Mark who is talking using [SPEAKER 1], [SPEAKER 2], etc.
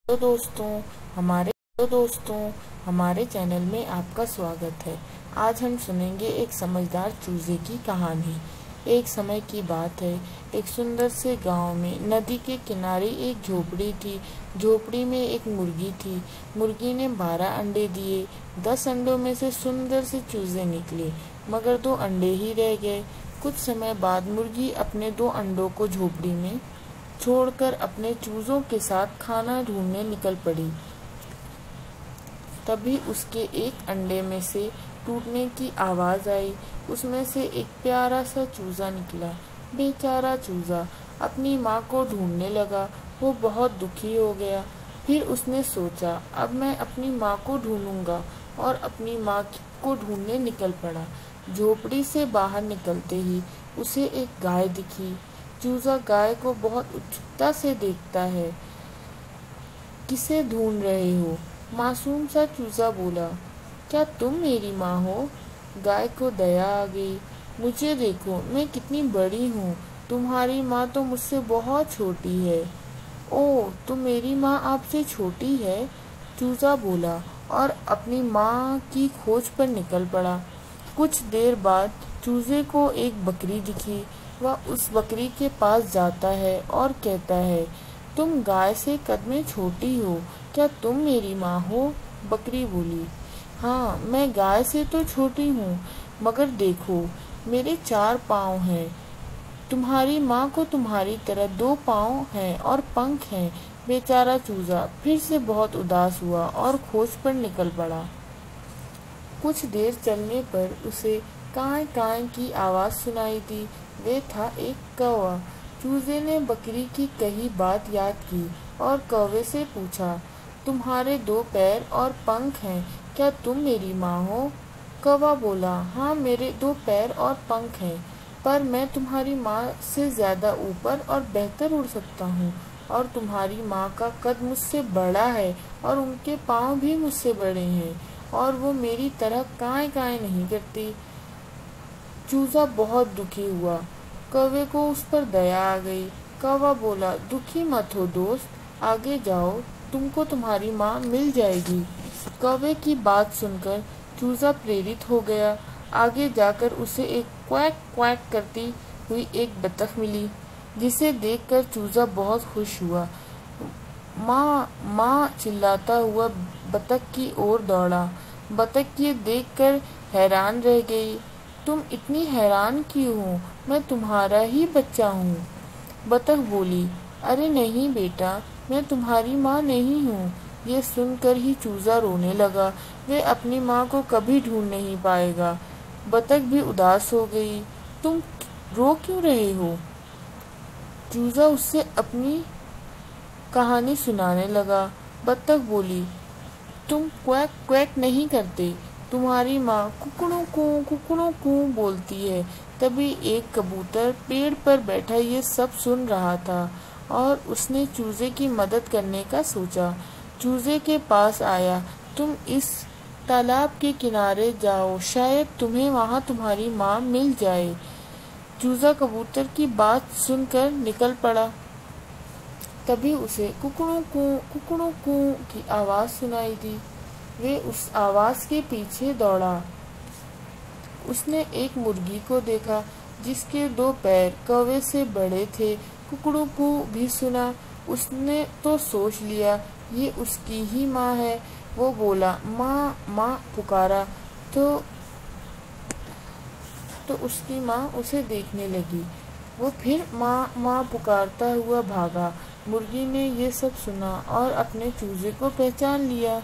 [SPEAKER 1] तो दोस्तों हमारे चैनल में आपका स्वागत है। आज हम सुनेंगे एक समझदार चूजे की कहानी। एक समय की बात है, एक सुंदर से गांव में नदी के किनारे एक झोपड़ी थी। झोपड़ी में एक मुर्गी थी। मुर्गी ने 12 अंडे दिए। 10 अंडों में से सुंदर से चूजे निकले, मगर 2 अंडे ही रह गए। कुछ समय बाद मुर्गी अपने 2 अंडों को झोपड़ी में छोड़कर अपने चूजों के साथ खाना ढूंढने निकल पड़ी। तभी उसके एक अंडे में से टूटने की आवाज आई। उसमें से एक प्यारा सा चूजा निकला। बेचारा चूजा अपनी माँ को ढूंढने लगा। वो बहुत दुखी हो गया। फिर उसने सोचा, अब मैं अपनी माँ को ढूंढूंगा, और अपनी माँ को ढूंढने निकल पड़ा। झोपड़ी से बाहर निकलते ही उसे एक गाय दिखी। चूजा गाय को बहुत उत्सुकता से देखता है। किसे ढूंढ रहे हो? मासूम सा चूजा बोला। क्या तुम मेरी माँ हो? गाय को दया आ गई। मुझे देखो, मैं कितनी बड़ी हूँ। तुम्हारी माँ तो मुझसे बहुत छोटी है। ओह, तो मेरी माँ आपसे छोटी है? चूजा बोला और अपनी माँ की खोज पर निकल पड़ा। कुछ देर बाद चूजे को एक बकरी दिखी। वह उस बकरी के पास जाता है और कहता है, तुम गाय से कद में छोटी हो, क्या तुम मेरी माँ हो? बकरी बोली, हाँ, मैं गाय से तो छोटी हूँ, मगर देखो, मेरे 4 पाँव हैं। तुम्हारी माँ को तुम्हारी तरह 2 पाँव हैं और पंख हैं। बेचारा चूजा फिर से बहुत उदास हुआ और खोज पर निकल पड़ा। कुछ देर चलने पर उसे कां कां की आवाज सुनाई दी। वे था एक कौवा। चूजे ने बकरी की कही बात याद की और कौवे से पूछा, तुम्हारे 2 पैर और पंख हैं, क्या तुम मेरी माँ हो? कौवा बोला, हाँ, मेरे 2 पैर और पंख हैं, पर मैं तुम्हारी माँ से ज्यादा ऊपर और बेहतर उड़ सकता हूँ, और तुम्हारी माँ का कद मुझसे बड़ा है और उनके पाँव भी मुझसे बड़े हैं, और वो मेरी तरह काएं काएं नहीं करती। चूजा बहुत दुखी हुआ। कौवे को उस पर दया आ गई। कौवा बोला, दुखी मत हो दोस्त, आगे जाओ, तुमको तुम्हारी माँ मिल जाएगी। कौवे की बात सुनकर चूजा प्रेरित हो गया। आगे जाकर उसे एक क्वैक क्वैक करती हुई एक बतख मिली, जिसे देखकर चूजा बहुत खुश हुआ। माँ माँ चिल्लाता हुआ बतख की ओर दौड़ा। बतख ये देखकर हैरान रह गई। तुम इतनी हैरान क्यों हो? मैं तुम्हारा ही बच्चा हूँ। बतख बोली, अरे नहीं बेटा, मैं तुम्हारी माँ नहीं हूँ। ये सुनकर ही चूजा रोने लगा। वे अपनी माँ को कभी ढूंढ नहीं पाएगा। बतख भी उदास हो गई। तुम रो क्यों रहे हो? चूजा उससे अपनी कहानी सुनाने लगा। बतख बोली, तुम क्वैक क्वैक नहीं करते, तुम्हारी माँ कुकड़ू कू बोलती है। तभी एक कबूतर पेड़ पर बैठा ये सब सुन रहा था और उसने चूजे की मदद करने का सोचा। चूजे के पास आया, तुम इस तालाब के किनारे जाओ, शायद तुम्हें वहाँ तुम्हारी माँ मिल जाए। चूजा कबूतर की बात सुनकर निकल पड़ा। तभी उसे कुकड़ू कू की आवाज सुनाई दी। वे उस आवाज के पीछे दौड़ा। उसने एक मुर्गी को देखा, जिसके 2 पैर कौवे से बड़े थे। कुकड़ू कू भी सुना। उसने तो सोच लिया ये उसकी ही माँ है। वो बोला, माँ माँ पुकारा तो उसकी माँ उसे देखने लगी। वो फिर माँ माँ पुकारता हुआ भागा। मुर्गी ने ये सब सुना और अपने चूजे को पहचान लिया।